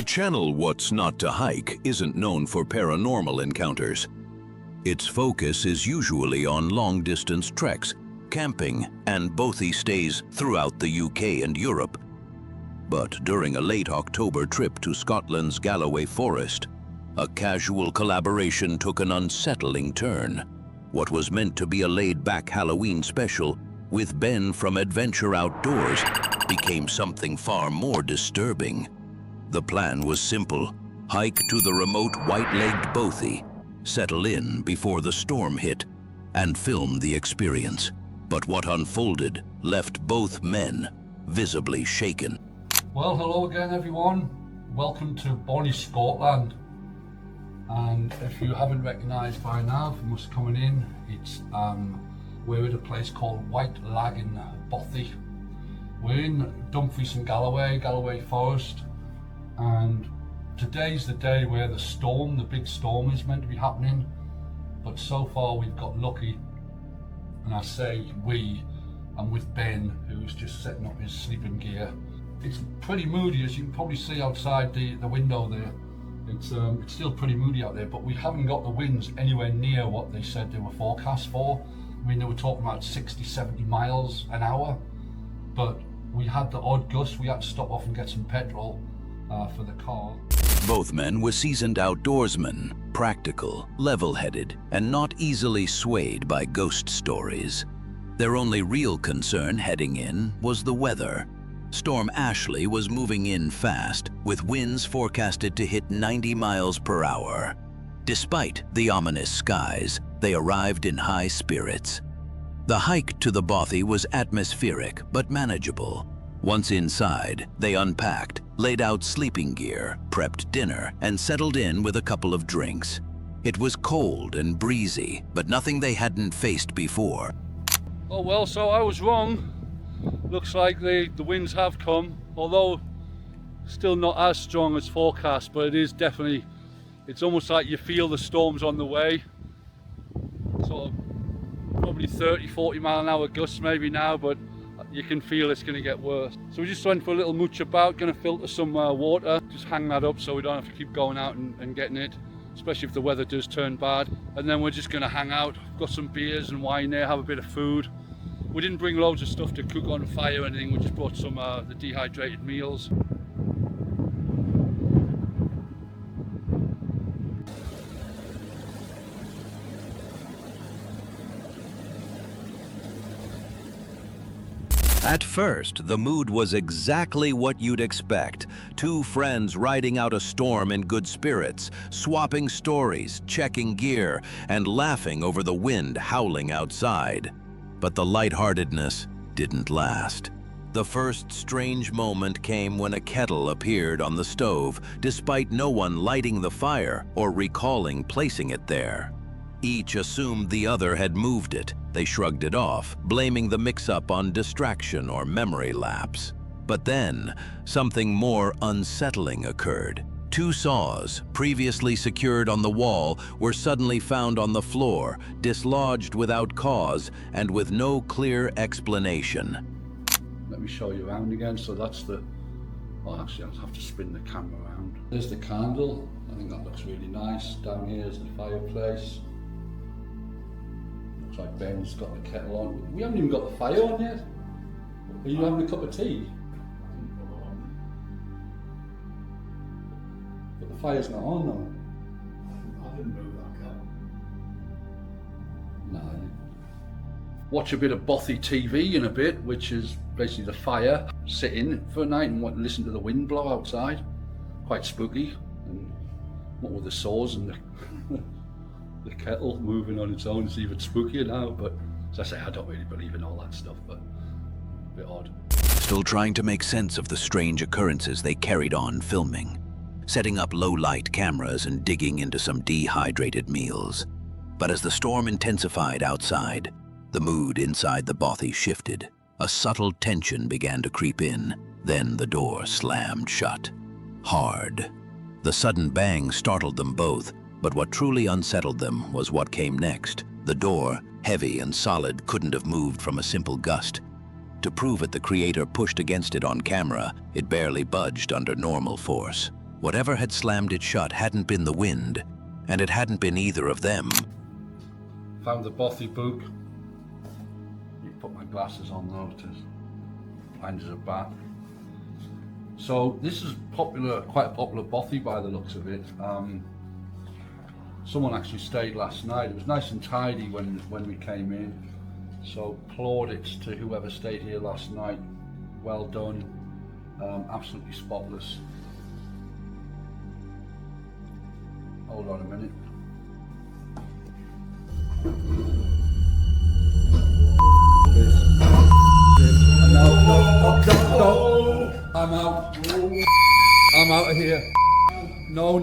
channel What's Not to Hike isn't known for paranormal encounters. Its focus is usually on long-distance treks, camping, and bothy stays throughout the UK and Europe. But during a late October trip to Scotland's Galloway Forest, a casual collaboration took an unsettling turn. What was meant to be a laid-back Halloween special with Ben from Adventure Outdoors became something far more disturbing. The plan was simple: hike to the remote white-legged bothy, settle in before the storm hit, and film the experience. But what unfolded left both men visibly shaken. Well, hello again everyone. Welcome to Bonnie, Scotland. And if you haven't recognised by now, if you must coming in, it's we're at a place called White Lagan Bothy. We're in Dumfries and Galloway Forest, and today's the day where the big storm is meant to be happening. But so far we've got lucky, and I say we, I'm with Ben, who's just setting up his sleeping gear. It's pretty moody, as you can probably see outside the window there. It's still pretty moody out there, but we haven't got the winds anywhere near what they said they were forecast for. I mean, they were talking about 60, 70 miles an hour, but we had the odd gust. We had to stop off and get some petrol for the car. Both men were seasoned outdoorsmen, practical, level-headed, and not easily swayed by ghost stories. Their only real concern heading in was the weather. Storm Ashley was moving in fast, with winds forecasted to hit 90 miles per hour. Despite the ominous skies, they arrived in high spirits. The hike to the bothy was atmospheric but manageable. Once inside, they unpacked, laid out sleeping gear, prepped dinner, and settled in with a couple of drinks. It was cold and breezy, but nothing they hadn't faced before. Oh well, so I was wrong. Looks like the winds have come, although still not as strong as forecast, but it is definitely, it's almost like you feel the storm's on the way. Sort of probably 30, 40 mile an hour gusts maybe now, but you can feel it's going to get worse. So we just went for a little mooch about, going to filter some water, just hang that up so we don't have to keep going out and getting it, especially if the weather does turn bad. And then we're just going to hang out, got some beers and wine there, have a bit of food. We didn't bring loads of stuff to cook on fire or anything, we just brought some the dehydrated meals. At first, the mood was exactly what you'd expect. Two friends riding out a storm in good spirits, swapping stories, checking gear, and laughing over the wind howling outside. But the lightheartedness didn't last. The first strange moment came when a kettle appeared on the stove, despite no one lighting the fire or recalling placing it there. Each assumed the other had moved it. They shrugged it off, blaming the mix-up on distraction or memory lapse. But then, something more unsettling occurred. Two saws, previously secured on the wall, were suddenly found on the floor, dislodged without cause and with no clear explanation. Let me show you around again. So that's the, well actually I'll have to spin the camera around. There's the candle, I think that looks really nice. Down here is the fireplace. Looks like Ben's got the kettle on. We haven't even got the fire on yet. Are you having a cup of tea? But the fire's not on though. I didn't move that cat. No. Watch a bit of bothy TV in a bit, which is basically the fire. Sit in for a night and listen to the wind blow outside. Quite spooky. And what with the saws and the kettle moving on its own, it's even spookier now. But as I say, I don't really believe in all that stuff, but a bit odd. Still trying to make sense of the strange occurrences, they carried on filming, setting up low-light cameras and digging into some dehydrated meals. But as the storm intensified outside, the mood inside the bothy shifted. A subtle tension began to creep in. Then the door slammed shut. Hard. The sudden bang startled them both, but what truly unsettled them was what came next. The door, heavy and solid, couldn't have moved from a simple gust. To prove it, the creator pushed against it on camera. It barely budged under normal force. Whatever had slammed it shut hadn't been the wind, and it hadn't been either of them. Found the bothy book. You put my glasses on though to blind as a bat. So this is popular, quite a popular bothy by the looks of it. Someone actually stayed last night. It was nice and tidy when we came in. So plaudits to whoever stayed here last night. Well done, absolutely spotless. Hold on a minute. No, I'm out. I'm out of here. No.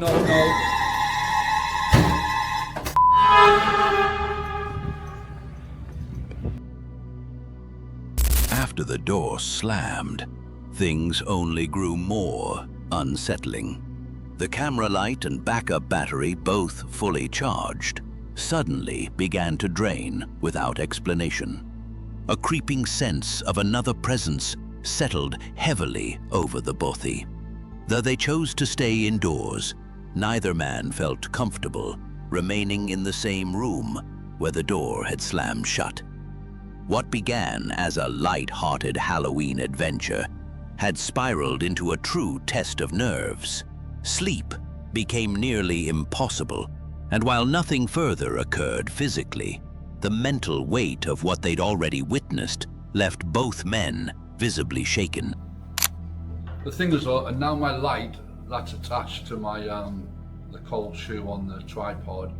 After the door slammed, things only grew more unsettling. The camera light and backup battery, both fully charged, suddenly began to drain without explanation. A creeping sense of another presence settled heavily over the bothy. Though they chose to stay indoors, neither man felt comfortable remaining in the same room where the door had slammed shut. What began as a light-hearted Halloween adventure had spiraled into a true test of nerves. Sleep became nearly impossible, and while nothing further occurred physically, the mental weight of what they'd already witnessed left both men visibly shaken. The thing is, and now my light that's attached to my the cold shoe on the tripod,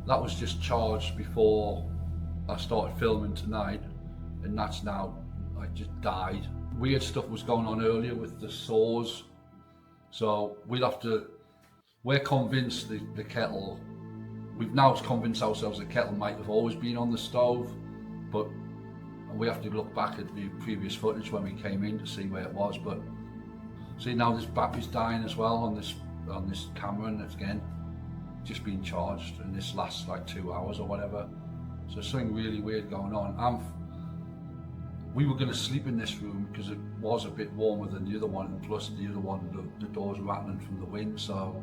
that was just charged before I started filming tonight, and that's now just died. Weird stuff was going on earlier with the saws, so we're convinced the kettle, we've now convinced ourselves the kettle might have always been on the stove, but we have to look back at the previous footage when we came in to see where it was. But see, now this battery's dying as well on this camera, and it's again just been charged in this last like 2 hours or whatever. So something really weird going on. We were going to sleep in this room because it was a bit warmer than the other one, and plus the other one, the door's rattling from the wind, so,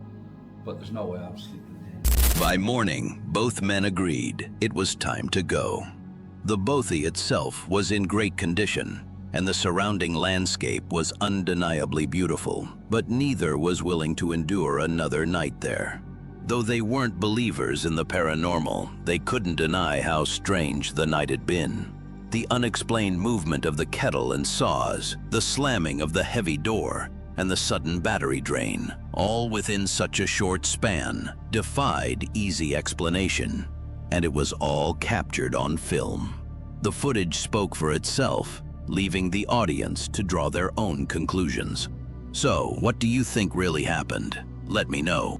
but there's no way I'm sleeping here. By morning, both men agreed it was time to go. The bothy itself was in great condition, and the surrounding landscape was undeniably beautiful, but neither was willing to endure another night there. Though they weren't believers in the paranormal, they couldn't deny how strange the night had been. The unexplained movement of the kettle and saws, the slamming of the heavy door, and the sudden battery drain, all within such a short span, defied easy explanation. And it was all captured on film. The footage spoke for itself, leaving the audience to draw their own conclusions. So, what do you think really happened? Let me know.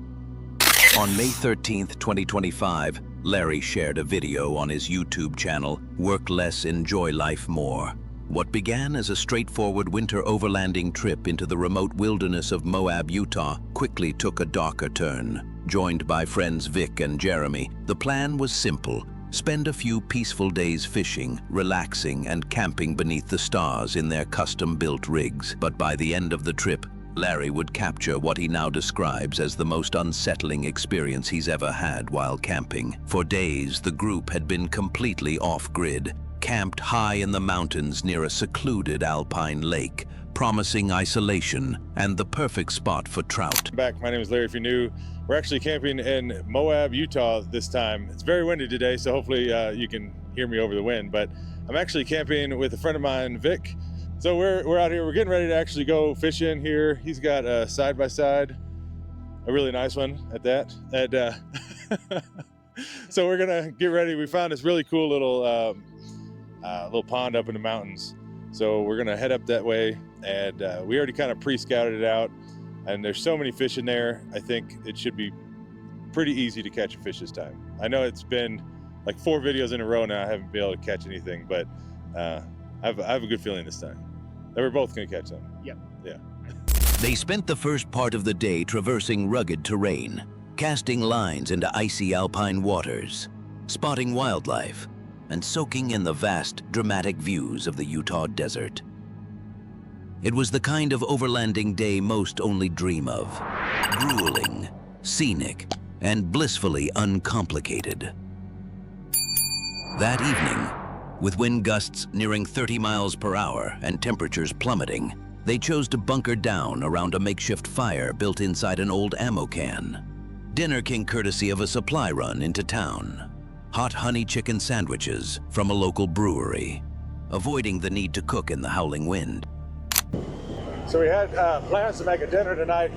On May 13th, 2025, Larry shared a video on his YouTube channel, Work Less, Enjoy Life More. What began as a straightforward winter overlanding trip into the remote wilderness of Moab, Utah, quickly took a darker turn. Joined by friends Vic and Jeremy, the plan was simple: spend a few peaceful days fishing, relaxing, and camping beneath the stars in their custom-built rigs. But by the end of the trip, Larry would capture what he now describes as the most unsettling experience he's ever had while camping. For days, the group had been completely off-grid, camped high in the mountains near a secluded alpine lake, promising isolation and the perfect spot for trout. My name is Larry. If you're new, we're actually camping in Moab, Utah this time. It's very windy today, so hopefully you can hear me over the wind, but I'm actually camping with a friend of mine, Vic. So we're out here, we're getting ready to actually go fishing here. He's got a side-by-side, a really nice one at that. And so we're gonna get ready. We found this really cool little pond up in the mountains. So we're gonna head up that way, and we already kind of pre-scouted it out, and there's so many fish in there. I think it should be pretty easy to catch a fish this time. I know it's been like 4 videos in a row now I haven't been able to catch anything, but I have a good feeling this time that we're both gonna catch some. Yep. Yeah. They spent the first part of the day traversing rugged terrain, casting lines into icy alpine waters, spotting wildlife, and soaking in the vast, dramatic views of the Utah desert. It was the kind of overlanding day most only dream of. Grueling, scenic, and blissfully uncomplicated. That evening, with wind gusts nearing 30 miles per hour and temperatures plummeting, they chose to bunker down around a makeshift fire built inside an old ammo can. Dinner came courtesy of a supply run into town. Hot honey chicken sandwiches from a local brewery, avoiding the need to cook in the howling wind. So we had plans to make a dinner tonight,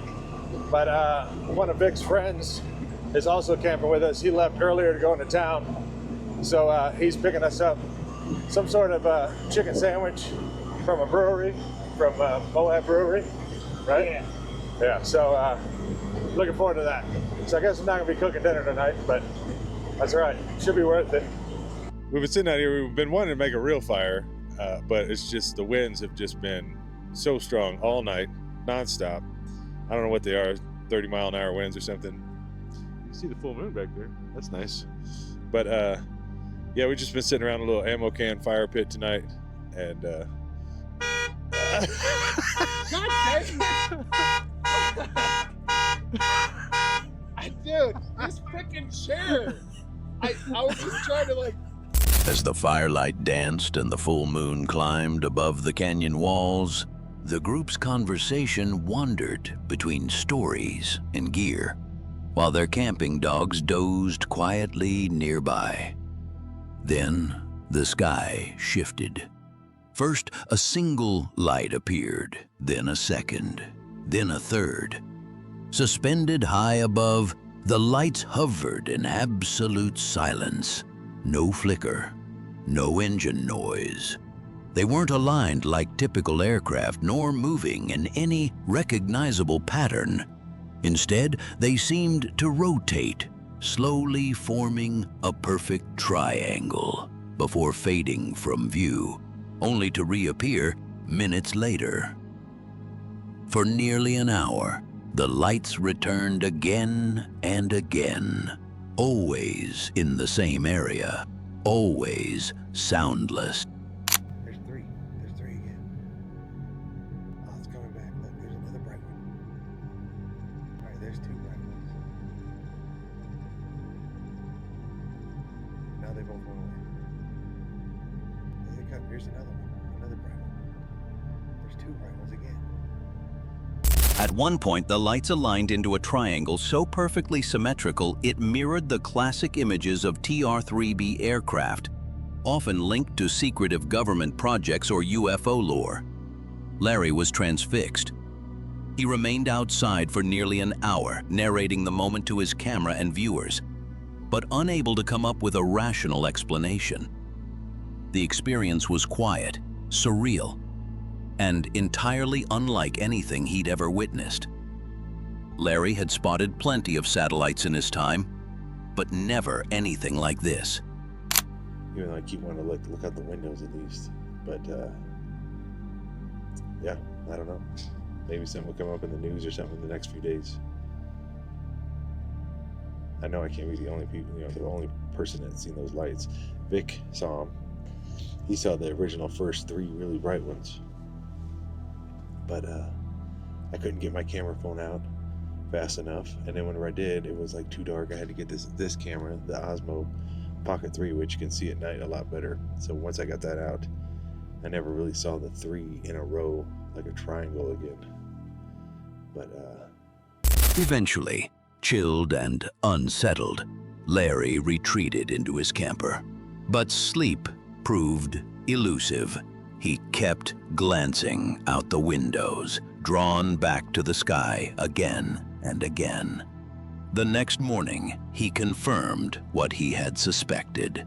but one of Vic's friends is also camping with us. He left earlier to go into town, so he's picking us up some sort of chicken sandwich from a brewery, from Moab Brewery, right? Yeah. Yeah, so looking forward to that. So I guess I'm not gonna be cooking dinner tonight, but that's all right. Should be worth it. We've been sitting out here, we've been wanting to make a real fire, but it's just the winds have just been so strong all night, nonstop. I don't know what they are, 30-mile-an-hour winds or something. You can see the full moon back there. That's nice. But yeah, we've just been sitting around a little ammo can fire pit tonight, and God dang it. Dude, this freaking chair. I was just trying to like. As the firelight danced and the full moon climbed above the canyon walls, the group's conversation wandered between stories and gear, while their camping dogs dozed quietly nearby. Then the sky shifted. First, a single light appeared, then a second, then a third. Suspended high above, the lights hovered in absolute silence. No flicker, no engine noise. They weren't aligned like typical aircraft, nor moving in any recognizable pattern. Instead, they seemed to rotate, slowly forming a perfect triangle before fading from view, only to reappear minutes later. For nearly an hour, the lights returned again and again, always in the same area, always soundless. There's three again. Oh, it's coming back. Look, there's another bright one. All right, there's two bright ones. Now they both went away. Here's another one, another bright one. There's two bright ones again. At one point, the lights aligned into a triangle so perfectly symmetrical it mirrored the classic images of TR-3B aircraft, often linked to secretive government projects or UFO lore. Larry was transfixed. He remained outside for nearly an hour, narrating the moment to his camera and viewers, but unable to come up with a rational explanation. The experience was quiet, surreal, and entirely unlike anything he'd ever witnessed. Larry had spotted plenty of satellites in his time, but never anything like this. even though I keep wanting to look out the windows at least. But yeah, I don't know. Maybe something will come up in the news or something in the next few days. I know I can't be the only people, the only person that's seen those lights. Vic saw them. He saw the original first 3 really bright ones. But I couldn't get my camera phone out fast enough. And then whenever I did, it was like too dark. I had to get this camera, the Osmo Pocket 3, which you can see at night a lot better. So once I got that out, I never really saw the 3 in a row like a triangle again. But Eventually, chilled and unsettled, Larry retreated into his camper. But sleep proved elusive. He kept glancing out the windows, drawn back to the sky again and again. The next morning, he confirmed what he had suspected.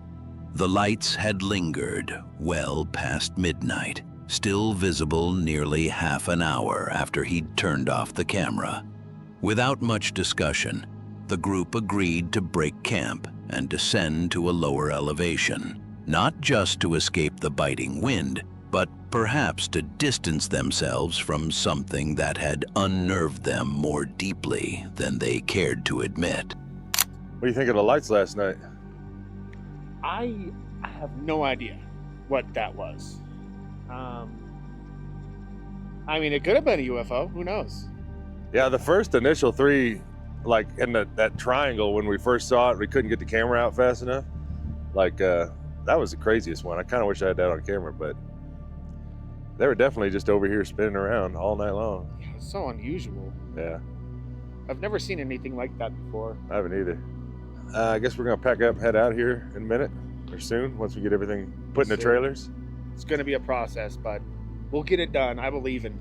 The lights had lingered well past midnight, still visible nearly half an hour after he'd turned off the camera. Without much discussion, the group agreed to break camp and descend to a lower elevation, not just to escape the biting wind, but perhaps to distance themselves from something that had unnerved them more deeply than they cared to admit. what do you think of the lights last night? I have no idea what that was. I mean, it could have been a UFO. Who knows? Yeah, the first initial 3, like in that triangle when we first saw it, we couldn't get the camera out fast enough. Like that was the craziest one. I kind of wish I had that on camera, but they were definitely just over here spinning around all night long. Yeah, it's so unusual. Yeah, I've never seen anything like that before. I haven't either. I guess we're gonna pack up, head out here in a minute or soon once we get everything put in the trailers. It's going to be a process, but we'll get it done. I believe in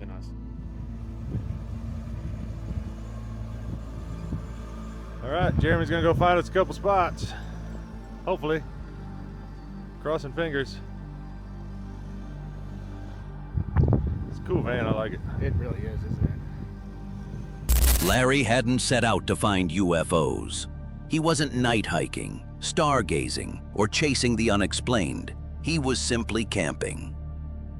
us. All right, Jeremy's gonna go find us a couple spots. Hopefully. Crossing fingers. It's a cool van, I like it. It really is, isn't it? Larry hadn't set out to find UFOs. He wasn't night hiking, stargazing, or chasing the unexplained. He was simply camping.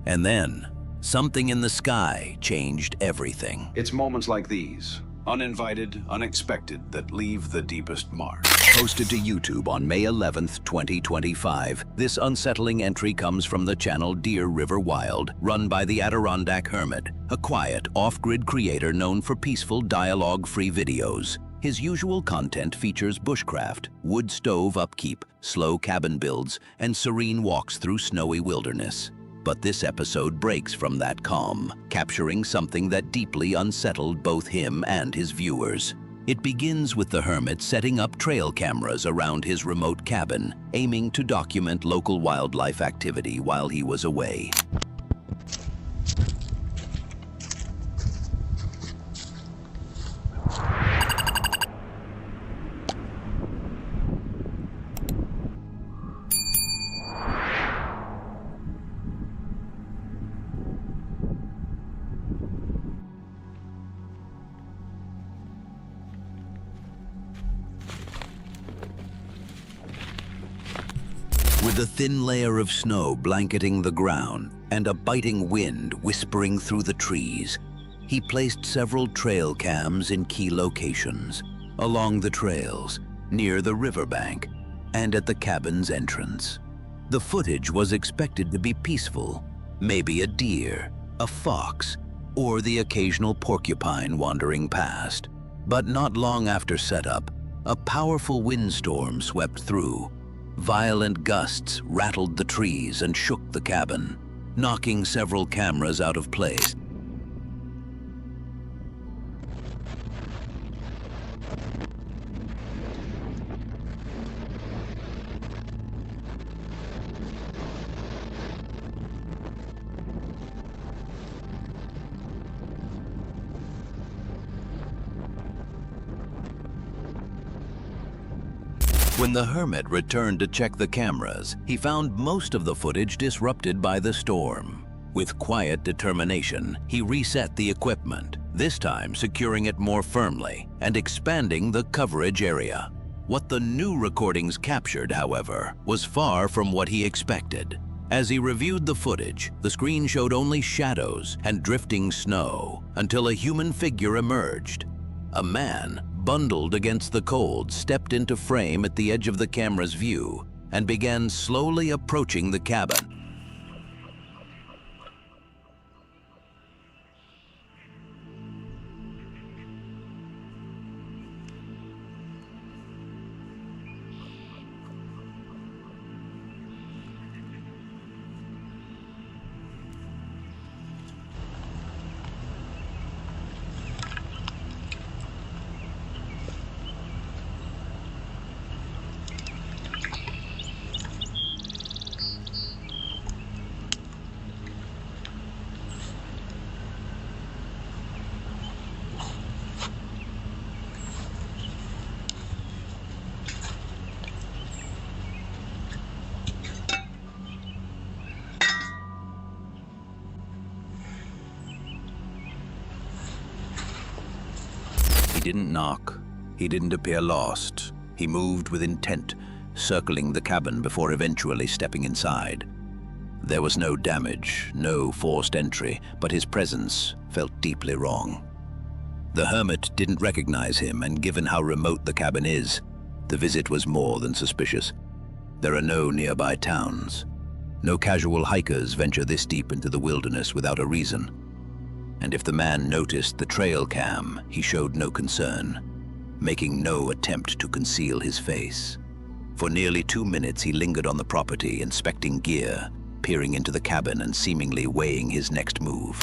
And then, something in the sky changed everything. It's moments like these, uninvited, unexpected, that leave the deepest mark. Posted to YouTube on May 11th, 2025, this unsettling entry comes from the channel Deer River Wild, run by the Adirondack Hermit, a quiet, off-grid creator known for peaceful, dialogue-free videos. His usual content features bushcraft, wood stove upkeep, slow cabin builds, and serene walks through snowy wilderness. But this episode breaks from that calm, capturing something that deeply unsettled both him and his viewers. It begins with the hermit setting up trail cameras around his remote cabin, aiming to document local wildlife activity while he was away. With a thin layer of snow blanketing the ground and a biting wind whispering through the trees, he placed several trail cams in key locations, along the trails, near the riverbank, and at the cabin's entrance. The footage was expected to be peaceful, maybe a deer, a fox, or the occasional porcupine wandering past. But not long after setup, a powerful windstorm swept through. Violent gusts rattled the trees and shook the cabin, knocking several cameras out of place. When the hermit returned to check the cameras, he found most of the footage disrupted by the storm. With quiet determination, he reset the equipment, this time securing it more firmly and expanding the coverage area. What the new recordings captured, however, was far from what he expected. As he reviewed the footage, the screen showed only shadows and drifting snow until a human figure emerged. A man, bundled against the cold, stepped into frame at the edge of the camera's view and began slowly approaching the cabin. He didn't knock. He didn't appear lost. He moved with intent, circling the cabin before eventually stepping inside. There was no damage, no forced entry, but his presence felt deeply wrong. The hermit didn't recognize him, and given how remote the cabin is, the visit was more than suspicious. There are no nearby towns. No casual hikers venture this deep into the wilderness without a reason. and if the man noticed the trail cam, he showed no concern, making no attempt to conceal his face. For nearly 2 minutes, he lingered on the property, inspecting gear, peering into the cabin and seemingly weighing his next move.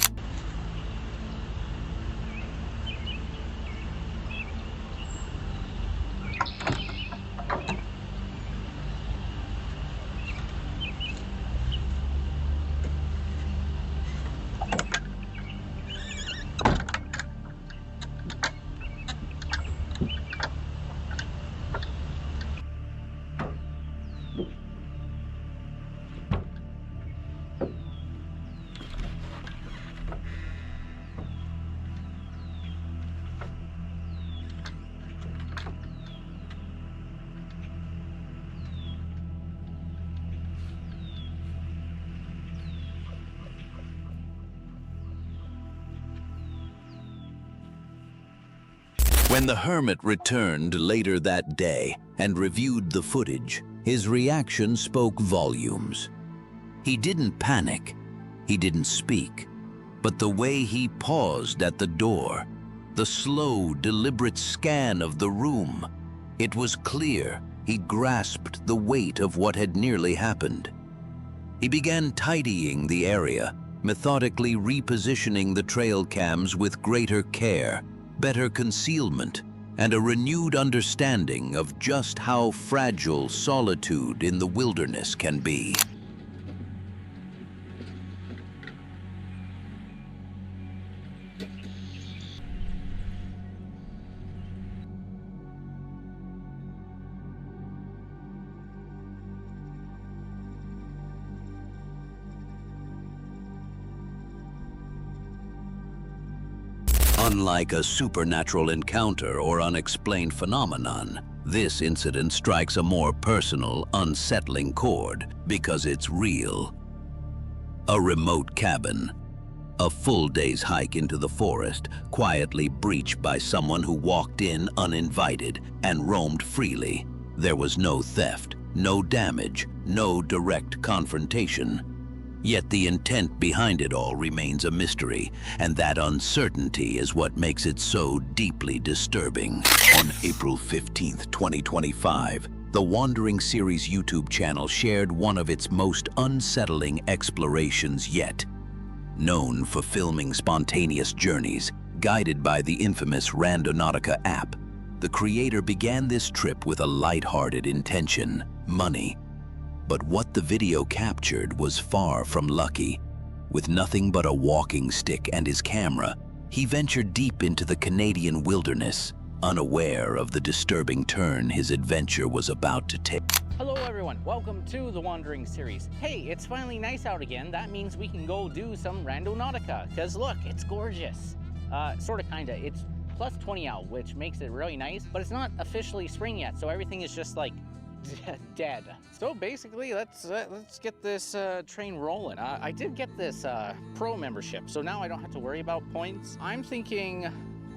When the hermit returned later that day and reviewed the footage, his reaction spoke volumes. He didn't panic, he didn't speak, but the way he paused at the door, the slow, deliberate scan of the room, it was clear he grasped the weight of what had nearly happened. He began tidying the area, methodically repositioning the trail cams with greater care, better concealment, and a renewed understanding of just how fragile solitude in the wilderness can be. Unlike a supernatural encounter or unexplained phenomenon, this incident strikes a more personal, unsettling chord because it's real. A remote cabin, a full day's hike into the forest, quietly breached by someone who walked in uninvited and roamed freely. There was no theft, no damage, no direct confrontation. Yet the intent behind it all remains a mystery, and that uncertainty is what makes it so deeply disturbing. On April 15th, 2025, the Wandering Series YouTube channel shared one of its most unsettling explorations yet. Known for filming spontaneous journeys, guided by the infamous Randonautica app, the creator began this trip with a lighthearted intention: money. But what the video captured was far from lucky. With nothing but a walking stick and his camera, he ventured deep into the Canadian wilderness, unaware of the disturbing turn his adventure was about to take. Hello everyone, welcome to the Wandering Series. Hey, it's finally nice out again. That means we can go do some Randonautica, because look, it's gorgeous. Sorta kinda, it's plus 20 out, which makes it really nice, but it's not officially spring yet, so everything is just like dead. So basically, let's get this train rolling. I did get this pro membership, so now I don't have to worry about points. I'm thinking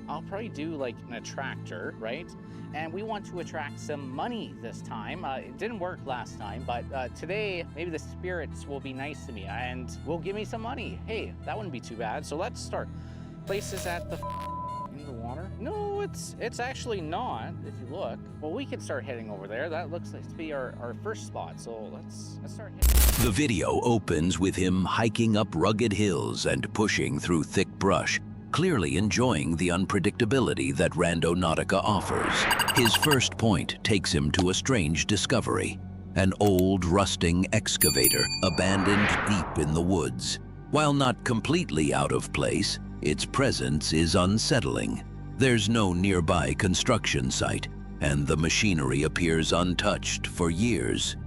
I'll probably do like an attractor, right? And we want to attract some money this time. It didn't work last time, but today maybe the spirits will be nice to me and will give me some money. Hey, that wouldn't be too bad. So let's start. Places at the in the water? No, it's actually not, if you look. Well, we can start heading over there. That looks like to be our first spot, so let's start heading. The video opens with him hiking up rugged hills and pushing through thick brush, clearly enjoying the unpredictability that Randonautica offers. His first point takes him to a strange discovery: an old, rusting excavator abandoned deep in the woods. While not completely out of place, its presence is unsettling. There's no nearby construction site, and the machinery appears untouched for years.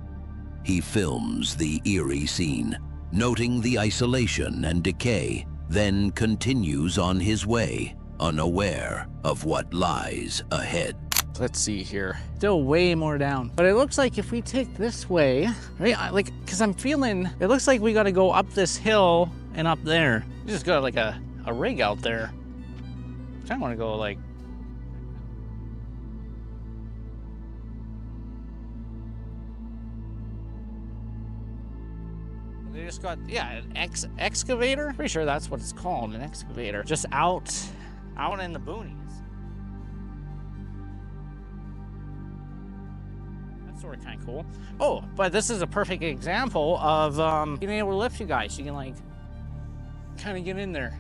He films the eerie scene, noting the isolation and decay, then continues on his way, unaware of what lies ahead. Let's see here. Still way more down. But it looks like if we take this way, right? Like, cause I'm feeling, it looks like we gotta go up this hill and up there. We just got like a rig out there. I kinda wanna go like, just got, yeah, an excavator? Pretty sure that's what it's called, an excavator. Just out in the boonies. That's sort of kind of cool. Oh, but this is a perfect example of being able to lift you guys. You can like kind of get in there.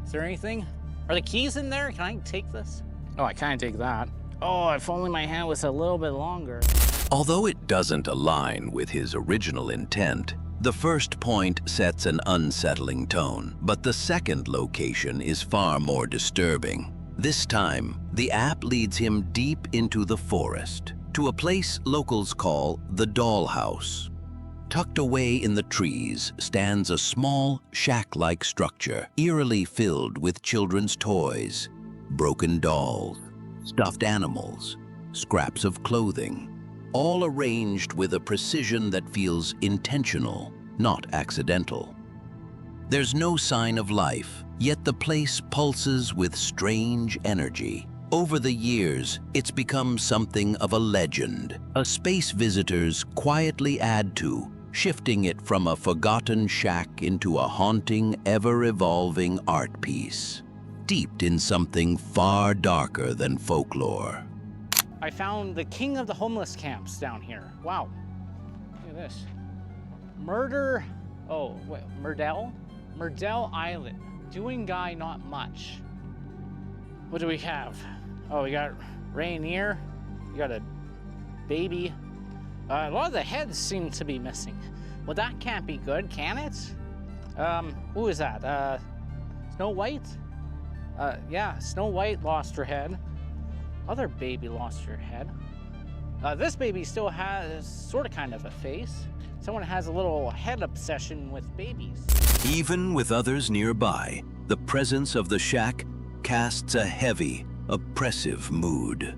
Is there anything? Are the keys in there? Can I take this? Oh, I can't take that. Oh, if only my hand was a little bit longer. Although it doesn't align with his original intent, the first point sets an unsettling tone, but the second location is far more disturbing. This time, the app leads him deep into the forest, to a place locals call the dollhouse. Tucked away in the trees stands a small, shack-like structure, eerily filled with children's toys, broken dolls, stuffed animals, scraps of clothing, all arranged with a precision that feels intentional, not accidental. There's no sign of life, yet the place pulses with strange energy. Over the years, it's become something of a legend, a space visitors quietly add to, shifting it from a forgotten shack into a haunting, ever-evolving art piece, steeped in something far darker than folklore. I found the king of the homeless camps down here. Wow. Look at this. Murdell Island. Doing guy not much. What do we have? Oh, we got Rainier. We got a baby. A lot of the heads seem to be missing. Well, that can't be good, can it? Who is that? Snow White? Yeah, Snow White lost her head. Other baby lost her head. This baby still has sort of kind of a face. Someone has a little head obsession with babies. Even with others nearby, the presence of the shack casts a heavy, oppressive mood.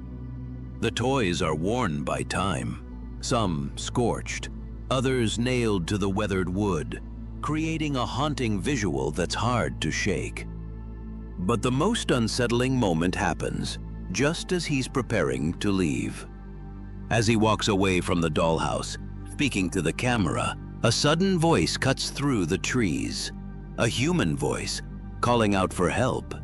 The toys are worn by time, some scorched, others nailed to the weathered wood, creating a haunting visual that's hard to shake. But the most unsettling moment happens just as he's preparing to leave. As he walks away from the dollhouse, speaking to the camera, a sudden voice cuts through the trees. A human voice, calling out for help.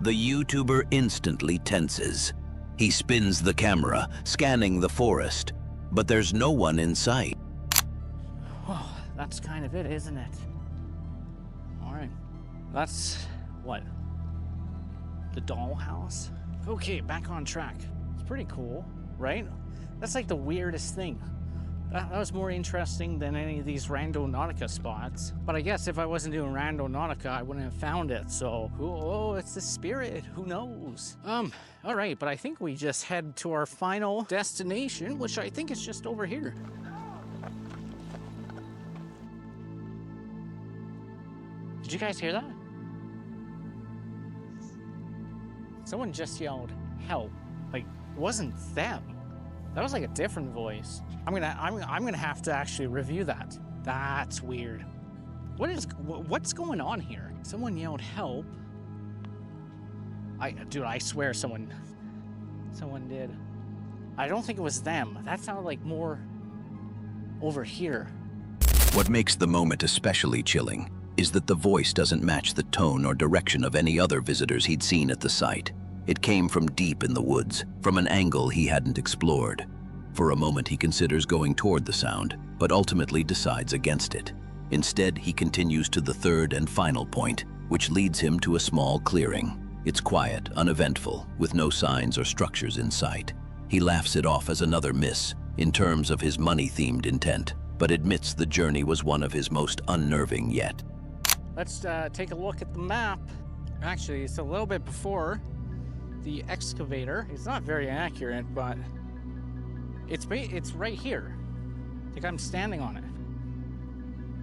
The YouTuber instantly tenses. He spins the camera, scanning the forest, but there's no one in sight. Oh, that's kind of it, isn't it? All right, that's what? The dollhouse? Okay, back on track. It's pretty cool, right? That's like the weirdest thing. That was more interesting than any of these Randonautica spots. But I guess if I wasn't doing Randonautica, I wouldn't have found it. So, oh, it's the spirit. Who knows? All right, but I think we just head to our final destination, which I think is just over here. Did you guys hear that? Someone just yelled, "Help!" Like, it wasn't them. That was like a different voice. I'm gonna have to actually review that. That's weird. What's going on here? Someone yelled help. Dude, I swear someone did. I don't think it was them. That sounded like more over here. What makes the moment especially chilling is that the voice doesn't match the tone or direction of any other visitors he'd seen at the site. It came from deep in the woods, from an angle he hadn't explored. For a moment he considers going toward the sound, but ultimately decides against it. Instead, he continues to the third and final point, which leads him to a small clearing. It's quiet, uneventful, with no signs or structures in sight. He laughs it off as another miss, in terms of his money-themed intent, but admits the journey was one of his most unnerving yet. Let's take a look at the map. Actually, it's a little bit before the excavator. It's not very accurate, but it's right here. I think I'm standing on it.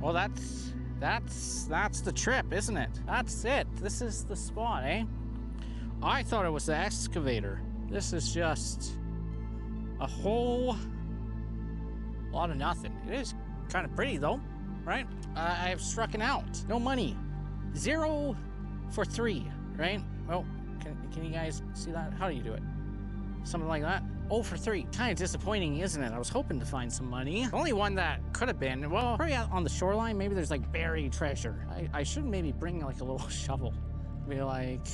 Well, that's the trip, isn't it? That's it. This is the spot, eh? I thought it was the excavator. This is just a whole lot of nothing. It is kind of pretty though, right? I have struck an out. No money. 0 for 3, right? Well, can you guys see that? How do you do it? Something like that? 0 for 3. Kind of disappointing, isn't it? I was hoping to find some money. The only one that could have been, well, probably out on the shoreline. Maybe there's like buried treasure. I should maybe bring like a little shovel. Be like,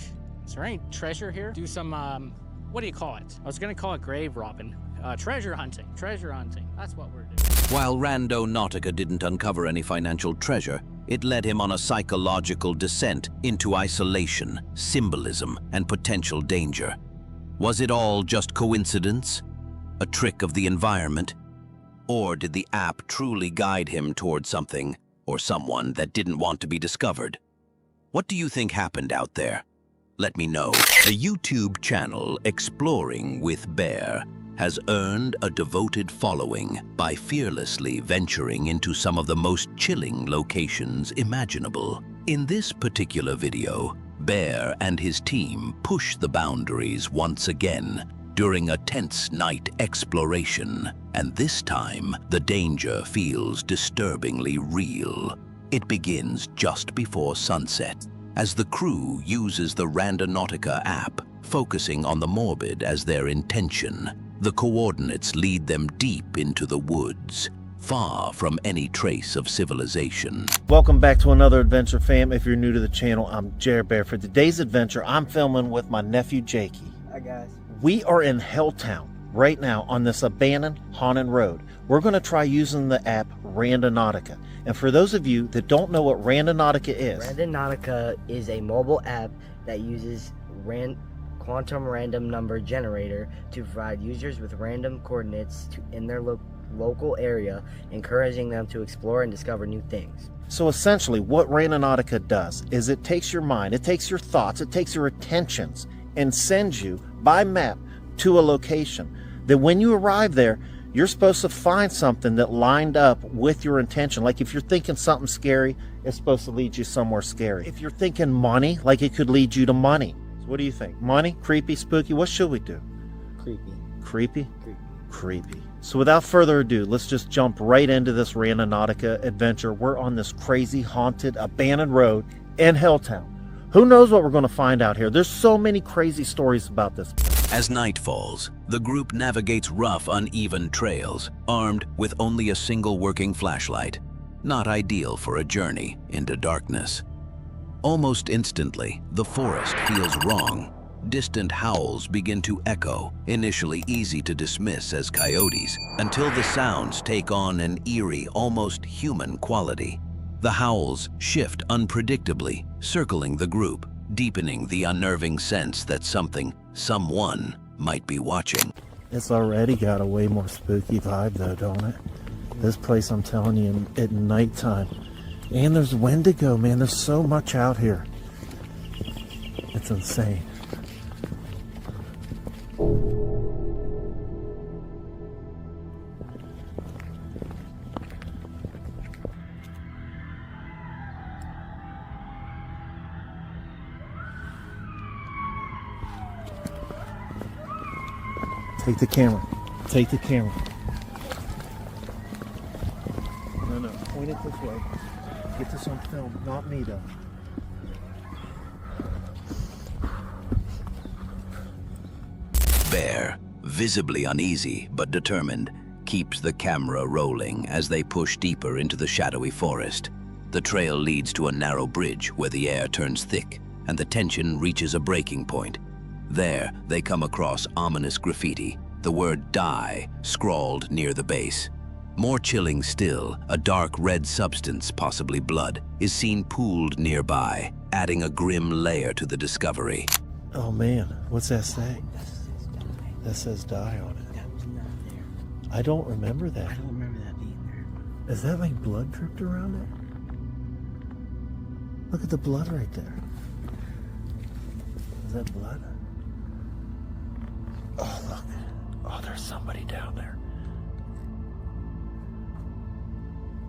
is there any treasure here? Do some, what do you call it? I was gonna call it grave robbing. Treasure hunting. Treasure hunting. That's what we're doing. While Randonautica didn't uncover any financial treasure, it led him on a psychological descent into isolation, symbolism, and potential danger. Was it all just coincidence? A trick of the environment? Or did the app truly guide him toward something or someone that didn't want to be discovered? What do you think happened out there? Let me know. The YouTube channel Exploring with Bear has earned a devoted following by fearlessly venturing into some of the most chilling locations imaginable. In this particular video, Bear and his team push the boundaries once again during a tense night exploration, and this time the danger feels disturbingly real. It begins just before sunset, as the crew uses the Randonautica app, focusing on the morbid as their intention. The coordinates lead them deep into the woods, far from any trace of civilization. Welcome back to another adventure, fam. If you're new to the channel, I'm Jared Bear. For today's adventure, I'm filming with my nephew Jakey. Hi guys. We are in Helltown right now on this abandoned haunted road. We're going to try using the app Randonautica. And for those of you that don't know what Randonautica is, Randonautica is a mobile app that uses quantum random number generator to provide users with random coordinates in their local area, encouraging them to explore and discover new things. so essentially what Randonautica does is it takes your mind, it takes your thoughts, it takes your attentions and sends you by map to a location that when you arrive there, you're supposed to find something that lined up with your intention. Like if you're thinking something scary, it's supposed to lead you somewhere scary. If you're thinking money, like it could lead you to money. So what do you think? Money? Creepy? Spooky? What should we do? Creepy. Creepy? Creepy. Creepy. So without further ado, let's just jump right into this Randonautica adventure. We're on this crazy, haunted, abandoned road in Helltown. Who knows what we're going to find out here? There's so many crazy stories about this. As night falls, the group navigates rough, uneven trails, armed with only a single working flashlight. Not ideal for a journey into darkness. Almost instantly, the forest feels wrong. Distant howls begin to echo, initially easy to dismiss as coyotes, until the sounds take on an eerie, almost human quality. The howls shift unpredictably, circling the group, deepening the unnerving sense that someone might be watching. It's already got a way more spooky vibe though, don't it? This place, I'm telling you, at nighttime. And there's Wendigo, man. There's so much out here. It's insane. Take the camera. Take the camera. No, point it this way. Get this on film, not me though. Bear, visibly uneasy but determined, keeps the camera rolling as they push deeper into the shadowy forest. The trail leads to a narrow bridge where the air turns thick and the tension reaches a breaking point. There, they come across ominous graffiti, the word "die" scrawled near the base. More chilling still, a dark red substance, possibly blood, is seen pooled nearby, adding a grim layer to the discovery. Oh man, what's that say? That says "die" on it. That was not there. I don't remember that. I don't remember that being there. Is that like blood dripped around it? Look at the blood right there. Is that blood? Oh, look. Oh, there's somebody down there.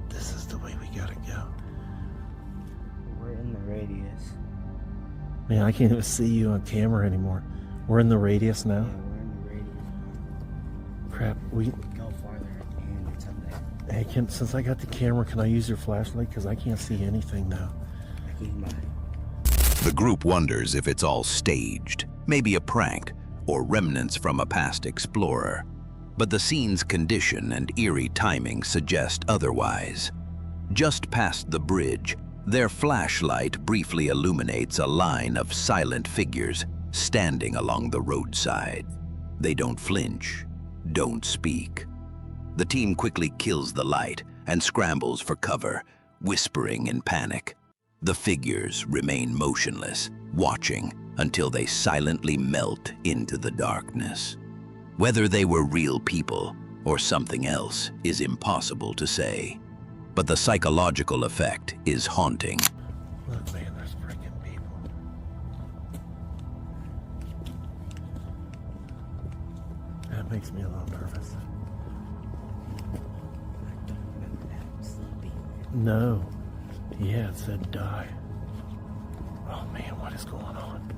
This is the way we gotta go. We're in the radius. Man, I can't even see you on camera anymore. We're in the radius now? Yeah, we're in the radius. Crap, We go farther and it's up there. hey, since I got the camera, can I use your flashlight? Because I can't see anything now. I keep mine. The group wonders if it's all staged, maybe a prank, or remnants from a past explorer. But the scene's condition and eerie timing suggest otherwise. Just past the bridge, their flashlight briefly illuminates a line of silent figures standing along the roadside. They don't flinch, don't speak. The team quickly kills the light and scrambles for cover, whispering in panic. The figures remain motionless, watching until they silently melt into the darkness. Whether they were real people or something else is impossible to say, but the psychological effect is haunting. Look, man, there's freaking people. That makes me a little nervous. No. Yeah, it said die. Oh man, what is going on?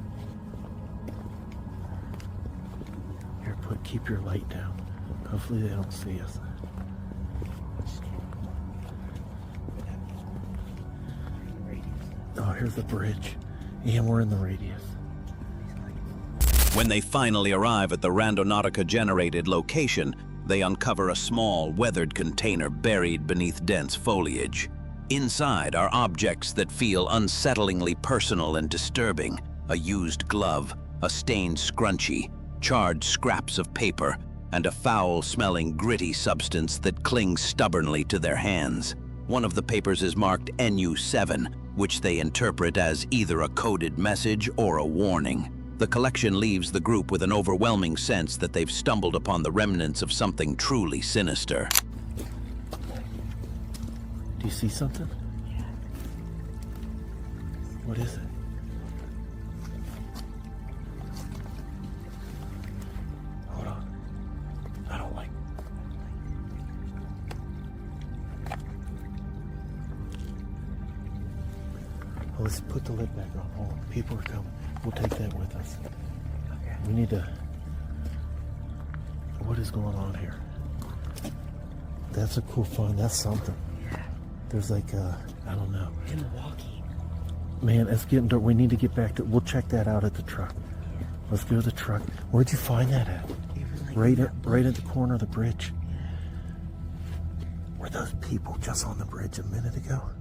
Here, keep your light down. Hopefully they don't see us. Oh, here's the bridge. And we're in the radius. When they finally arrive at the Randonautica-generated location, they uncover a small, weathered container buried beneath dense foliage. Inside are objects that feel unsettlingly personal and disturbing. A used glove, a stained scrunchie, charred scraps of paper, and a foul-smelling, gritty substance that clings stubbornly to their hands. One of the papers is marked NU7, which they interpret as either a coded message or a warning. The collection leaves the group with an overwhelming sense that they've stumbled upon the remnants of something truly sinister. Do you see something? Yeah. What is it? Hold on. I don't like. Well, let's put the lid back on. Hold on. People are coming. We'll take that with us. Okay. We need to. What is going on here? That's a cool find. That's something. Yeah. There's like I don't know. Him walking. Man, it's getting dark. We need to get back to. We'll check that out at the truck. Yeah. Let's go to the truck. Where'd you find that at? It was like Right at the corner of the bridge. Yeah. Were those people just on the bridge a minute ago?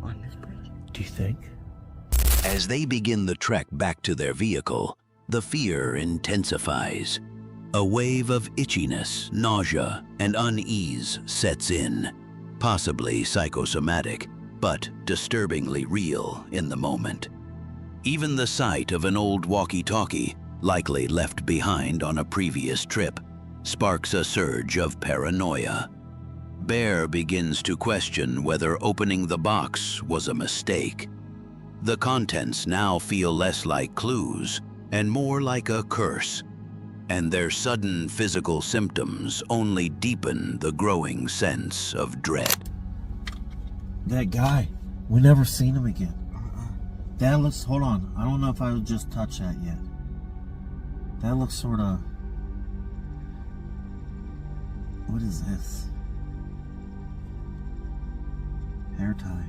On this bridge. Do you think? As they begin the trek back to their vehicle, the fear intensifies. A wave of itchiness, nausea, and unease sets in, possibly psychosomatic, but disturbingly real in the moment. Even the sight of an old walkie-talkie, likely left behind on a previous trip, sparks a surge of paranoia. Bear begins to question whether opening the box was a mistake. The contents now feel less like clues and more like a curse, and their sudden physical symptoms only deepen the growing sense of dread. That guy. We never seen him again. That looks. Hold on. I don't know if I would just touch that yet. That looks sort of. What is this? Hair tie.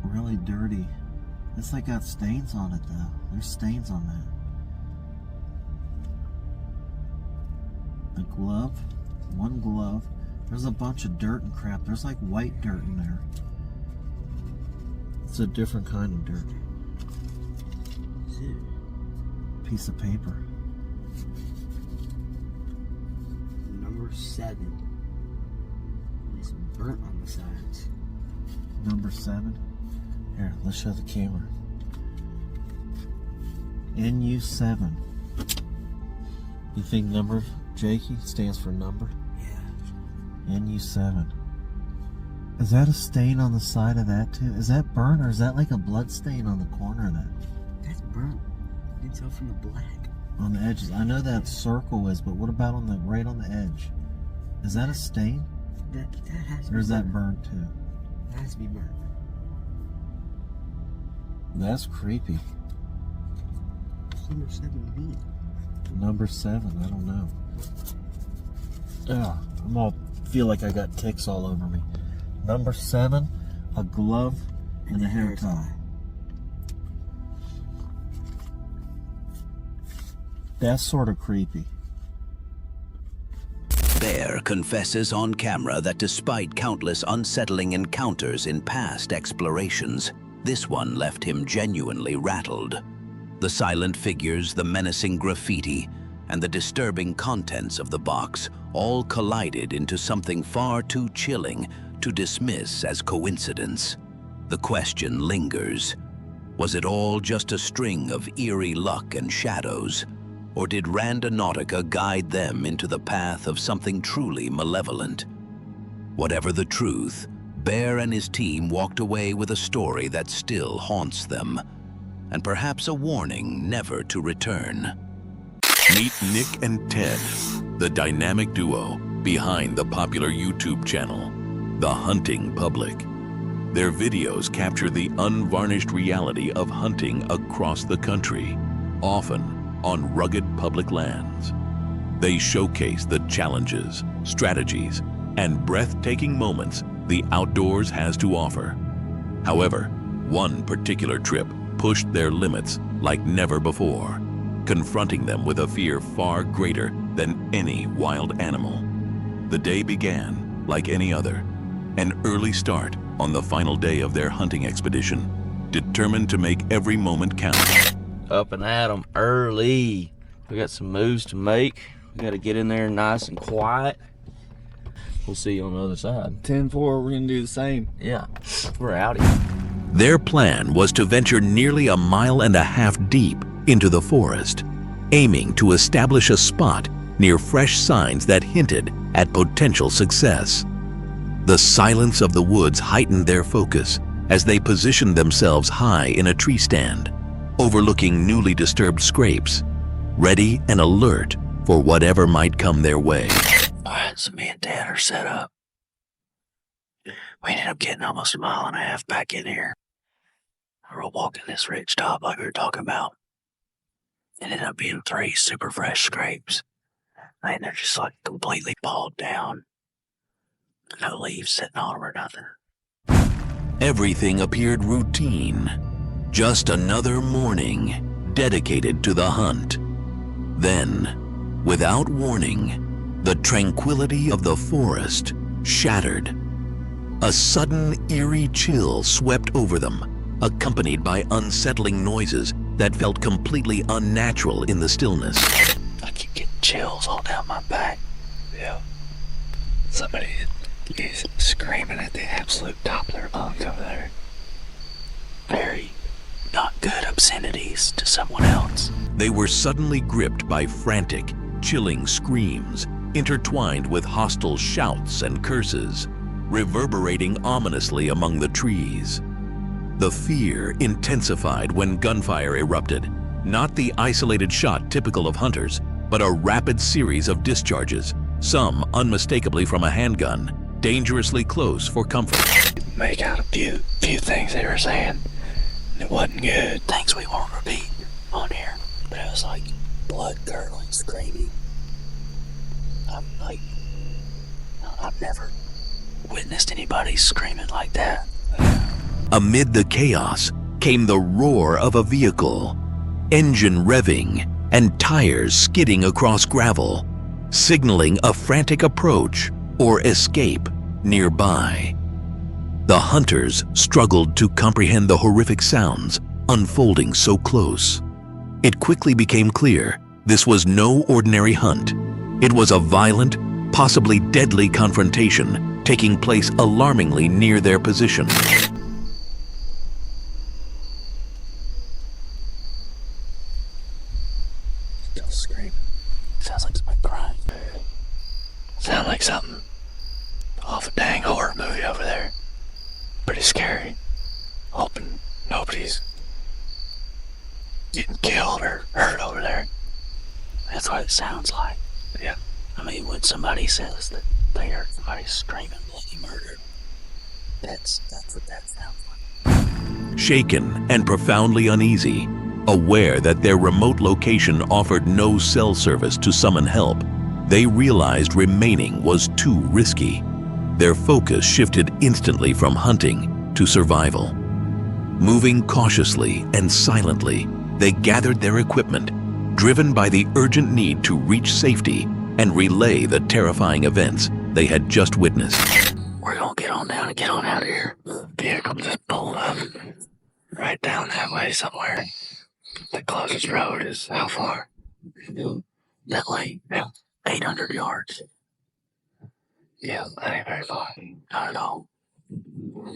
Really dirty. It's like got stains on it though. There's stains on that. A glove. One glove. There's a bunch of dirt and crap. There's like white dirt in there. It's a different kind of dirt. Piece of paper. Number 7. It's burnt on the sides. Number 7. Here, let's show the camera. NU7. You think number, Jakey, stands for number? Yeah. NU7. Is that a stain on the side of that too? Is that burnt or is that like a blood stain on the corner of that? That's burnt. You can tell from the black. On the edges. I know that circle is, but what about on the right on the edge? Is that a stain? That has to be Or is that burnt. burnt too? That has to be burnt. That's creepy. What's number 7 mean? Number 7, I don't know. Ah, I'm all feel like I got ticks all over me. Number 7, a glove and a hair tie. That's sort of creepy. Bear confesses on camera that despite countless unsettling encounters in past explorations, this one left him genuinely rattled. The silent figures, the menacing graffiti, and the disturbing contents of the box all collided into something far too chilling to dismiss as coincidence. The question lingers. Was it all just a string of eerie luck and shadows? Or did Randonautica guide them into the path of something truly malevolent? Whatever the truth, Bear and his team walked away with a story that still haunts them, and perhaps a warning never to return. Meet Nick and Ted, the dynamic duo behind the popular YouTube channel, The Hunting Public. Their videos capture the unvarnished reality of hunting across the country, often on rugged public lands. They showcase the challenges, strategies, and breathtaking moments the outdoors has to offer. However, one particular trip pushed their limits like never before, confronting them with a fear far greater than any wild animal. The day began like any other, an early start on the final day of their hunting expedition, determined to make every moment count. Up and at 'em early. We got some moves to make. We got to get in there nice and quiet. We'll see you on the other side. 10-4, we're gonna do the same. Yeah, we're out here. Their plan was to venture nearly a mile and a half deep into the forest, aiming to establish a spot near fresh signs that hinted at potential success. The silence of the woods heightened their focus as they positioned themselves high in a tree stand, overlooking newly disturbed scrapes, ready and alert for whatever might come their way. Alright, so me and Dad are set up. We ended up getting almost a mile and a half back in here. We're walking this ridge top like we were talking about. It ended up being 3 super fresh scrapes. And they're just like completely pawed down. No leaves sitting on them or nothing. Everything appeared routine. Just another morning dedicated to the hunt. Then, without warning, the tranquility of the forest shattered. A sudden eerie chill swept over them, accompanied by unsettling noises that felt completely unnatural in the stillness. I keep getting chills all down my back. Yeah. Somebody is screaming at the absolute top of their lungs over there. Very not good obscenities to someone else. They were suddenly gripped by frantic, chilling screams, intertwined with hostile shouts and curses, reverberating ominously among the trees. The fear intensified when gunfire erupted, not the isolated shot typical of hunters, but a rapid series of discharges, some unmistakably from a handgun, dangerously close for comfort. Make out a few things they were saying. It wasn't good. Things we won't repeat on here. But it was like blood-curdling screaming. I've never witnessed anybody screaming like that. Amid the chaos came the roar of a vehicle, engine revving and tires skidding across gravel, signaling a frantic approach or escape nearby. The hunters struggled to comprehend the horrific sounds unfolding so close. It quickly became clear this was no ordinary hunt. It was a violent, possibly deadly confrontation taking place alarmingly near their position. Still screaming. Sounds like somebody crying. Sound like something off a dang horror movie over there. Pretty scary. Hoping nobody's getting killed or hurt over there. That's what it sounds like. Yeah. I mean, when somebody says that they heard somebody screaming bloody murder, that's what that sounds like. Shaken and profoundly uneasy, aware that their remote location offered no cell service to summon help, they realized remaining was too risky. Their focus shifted instantly from hunting to survival. Moving cautiously and silently, they gathered their equipment, driven by the urgent need to reach safety and relay the terrifying events they had just witnessed. We're gonna get on down and get on out of here. Vehicle just pulled up right down that way somewhere. The closest road is how far? That way, 800 yards. Yeah, that ain't very far. Not at all.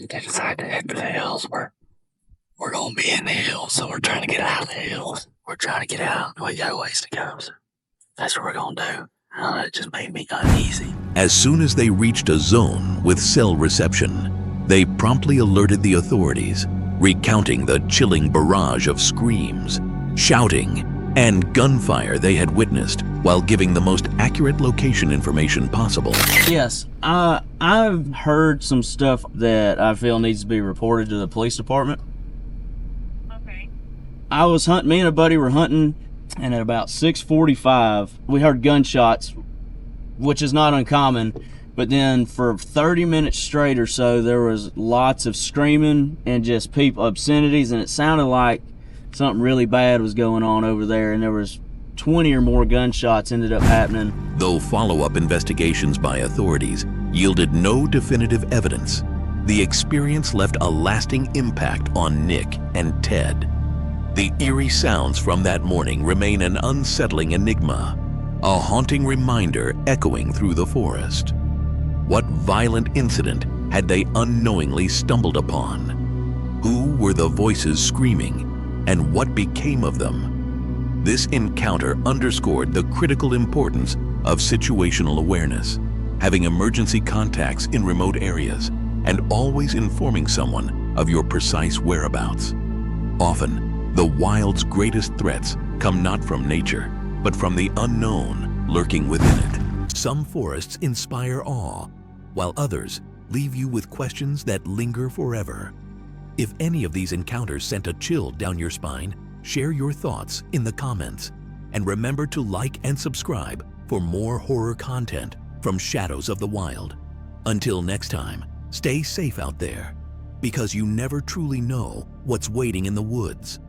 They decided to head for the hills. We're gonna be in the hills, so we're trying to get out of the hills. We're trying to get out. We got a ways to go, so that's what we're gonna do. It just made me uneasy. As soon as they reached a zone with cell reception, they promptly alerted the authorities, recounting the chilling barrage of screams, shouting, and gunfire they had witnessed while giving the most accurate location information possible. Yes, I've heard some stuff that I feel needs to be reported to the police department. Okay. I was hunting, me and a buddy were hunting, and at about 6:45, we heard gunshots, which is not uncommon, but then for 30 minutes straight or so, there was lots of screaming and just people, obscenities, and it sounded like something really bad was going on over there, and there was 20 or more gunshots ended up happening. Though follow-up investigations by authorities yielded no definitive evidence, the experience left a lasting impact on Nick and Ted. The eerie sounds from that morning remain an unsettling enigma, a haunting reminder echoing through the forest. What violent incident had they unknowingly stumbled upon? Who were the voices screaming, and what became of them? This encounter underscored the critical importance of situational awareness, having emergency contacts in remote areas, and always informing someone of your precise whereabouts. Often, the wild's greatest threats come not from nature, but from the unknown lurking within it. Some forests inspire awe, while others leave you with questions that linger forever. If any of these encounters sent a chill down your spine, share your thoughts in the comments. And remember to like and subscribe for more horror content from Shadows of the Wild. Until next time, stay safe out there, because you never truly know what's waiting in the woods.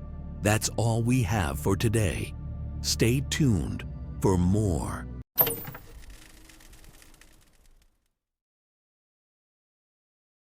That's all we have for today. Stay tuned for more.